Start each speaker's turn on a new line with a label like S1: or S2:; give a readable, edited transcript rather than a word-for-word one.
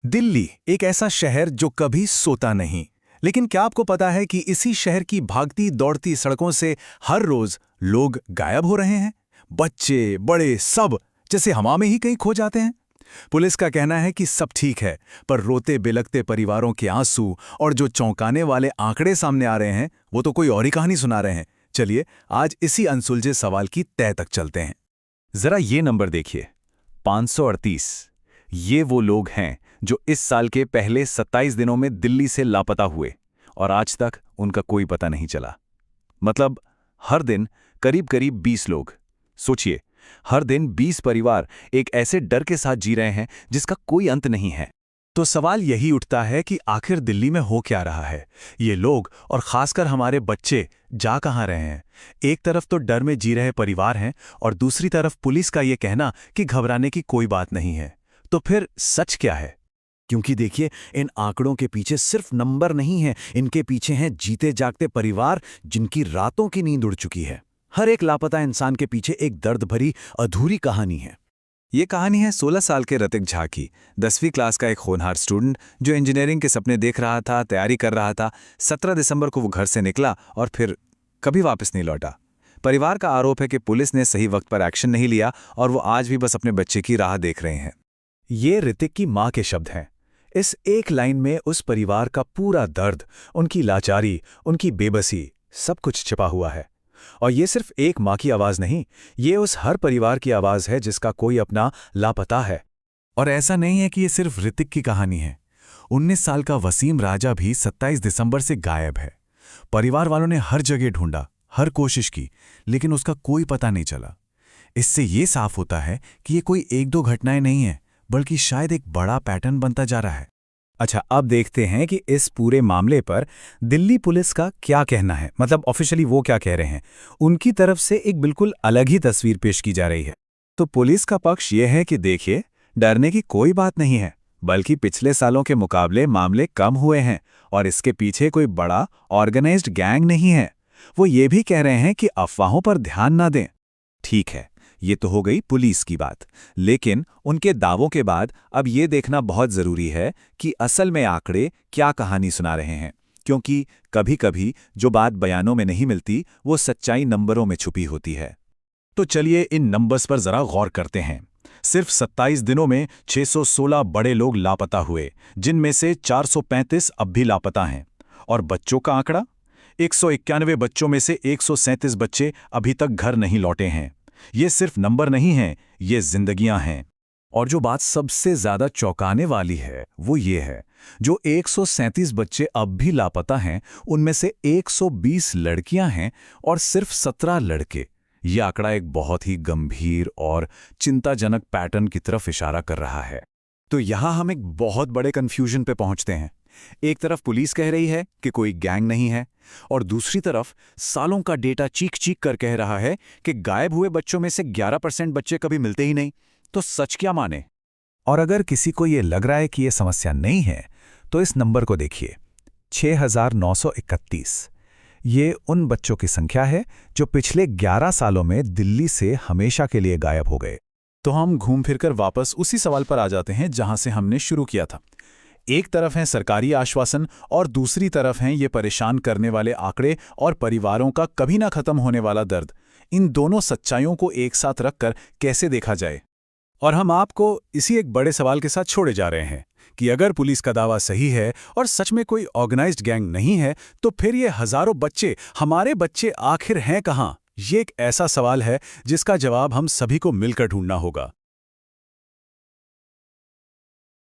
S1: दिल्ली एक ऐसा शहर जो कभी सोता नहीं। लेकिन क्या आपको पता है कि इसी शहर की भागती दौड़ती सड़कों से हर रोज लोग गायब हो रहे हैं। बच्चे बड़े सब जैसे हवा में ही कहीं खो जाते हैं। पुलिस का कहना है कि सब ठीक है, पर रोते बिलखते परिवारों के आंसू और जो चौंकाने वाले आंकड़े सामने आ रहे हैं वो तो कोई और ही कहानी सुना रहे हैं। चलिए आज इसी अनसुलझे सवाल की तह तक चलते हैं। जरा ये नंबर देखिए, 538। ये वो लोग हैं जो इस साल के पहले 27 दिनों में दिल्ली से लापता हुए और आज तक उनका कोई पता नहीं चला। मतलब हर दिन करीब करीब 20 लोग। सोचिए, हर दिन 20 परिवार एक ऐसे डर के साथ जी रहे हैं जिसका कोई अंत नहीं है। तो सवाल यही उठता है कि आखिर दिल्ली में हो क्या रहा है। ये लोग और खासकर हमारे बच्चे जा कहां रहे हैं। एक तरफ तो डर में जी रहे परिवार हैं और दूसरी तरफ पुलिस का ये कहना कि घबराने की कोई बात नहीं है। तो फिर सच क्या है?
S2: क्योंकि देखिए, इन आंकड़ों के पीछे सिर्फ नंबर नहीं है, इनके पीछे हैं जीते जागते परिवार जिनकी रातों की नींद उड़ चुकी है। हर एक लापता इंसान के पीछे एक दर्द भरी अधूरी कहानी है।
S1: ये कहानी है 16 साल के ऋतिक झा की। 10वीं क्लास का एक होनहार स्टूडेंट जो इंजीनियरिंग के सपने देख रहा था, तैयारी कर रहा था। 17 दिसंबर को वो घर से निकला और फिर कभी वापस नहीं लौटा। परिवार का आरोप है कि पुलिस ने सही वक्त पर एक्शन नहीं लिया और वो आज भी बस अपने बच्चे की राह देख रहे हैं।
S2: ये ऋतिक की मां के शब्द हैं। इस एक लाइन में उस परिवार का पूरा दर्द, उनकी लाचारी, उनकी बेबसी, सब कुछ छिपा हुआ है। और ये सिर्फ एक मां की आवाज नहीं, ये उस हर परिवार की आवाज है जिसका कोई अपना लापता है।
S1: और ऐसा नहीं है कि ये सिर्फ ऋतिक की कहानी है। 19 साल का वसीम राजा भी 27 दिसंबर से गायब है। परिवार वालों ने हर जगह ढूंढा, हर कोशिश की, लेकिन उसका कोई पता नहीं चला। इससे ये साफ होता है कि ये कोई एक दो घटनाएं नहीं है, बल्कि शायद एक बड़ा पैटर्न बनता जा रहा है।
S2: अच्छा, अब देखते हैं कि इस पूरे मामले पर दिल्ली पुलिस का क्या कहना है। मतलब ऑफिशियली वो क्या कह रहे हैं। उनकी तरफ से एक बिल्कुल अलग ही तस्वीर पेश की जा रही है।
S1: तो पुलिस का पक्ष यह है कि देखिए, डरने की कोई बात नहीं है, बल्कि पिछले सालों के मुकाबले मामले कम हुए हैं और इसके पीछे कोई बड़ा ऑर्गेनाइज्ड गैंग नहीं है। वो ये भी कह रहे हैं कि अफवाहों पर ध्यान ना दें। ठीक है, ये तो हो गई पुलिस की बात, लेकिन उनके दावों के बाद अब ये देखना बहुत जरूरी है कि असल में आंकड़े क्या कहानी सुना रहे हैं। क्योंकि कभी-कभी जो बात बयानों में नहीं मिलती, वो सच्चाई नंबरों में छुपी होती है। तो चलिए इन नंबर्स पर जरा गौर करते हैं। सिर्फ 27 दिनों में 616 बड़े लोग लापता हुए, जिनमें से 435 अब भी लापता हैं। और बच्चों का आंकड़ा, 191 बच्चों में से 137 बच्चे अभी तक घर नहीं लौटे हैं। ये सिर्फ नंबर नहीं हैं, ये जिंदगियां हैं। और जो बात सबसे ज्यादा चौंकाने वाली है वो ये है, जो 137 बच्चे अब भी लापता हैं, उनमें से 120 लड़कियां हैं और सिर्फ 17 लड़के। ये आंकड़ा एक बहुत ही गंभीर और चिंताजनक पैटर्न की तरफ इशारा कर रहा है। तो यहां हम एक बहुत बड़े कंफ्यूजन पे पहुंचते हैं। एक तरफ पुलिस कह रही है कि कोई गैंग नहीं है, और दूसरी तरफ सालों का डेटा चीख चीख कर कह रहा है कि गायब हुए बच्चों में से 11% बच्चे कभी मिलते ही नहीं। तो सच क्या माने? और अगर किसी को ये लग रहा है कि ये समस्या नहीं है, तो इस नंबर को देखिए, 6931। ये उन बच्चों की संख्या है जो पिछले 11 सालों में दिल्ली से हमेशा के लिए गायब हो गए। तो हम घूम फिरकर वापस उसी सवाल पर आ जाते हैं जहां से हमने शुरू किया था। एक तरफ है सरकारी आश्वासन और दूसरी तरफ हैं ये परेशान करने वाले आंकड़े और परिवारों का कभी ना खत्म होने वाला दर्द। इन दोनों सच्चाइयों को एक साथ रखकर कैसे देखा जाए? और हम आपको इसी एक बड़े सवाल के साथ छोड़े जा रहे हैं कि अगर पुलिस का दावा सही है और सच में कोई ऑर्गेनाइज्ड गैंग नहीं है, तो फिर ये हजारों बच्चे, हमारे बच्चे आखिर हैं कहां? ये एक ऐसा सवाल है जिसका जवाब हम सभी को मिलकर ढूंढना होगा।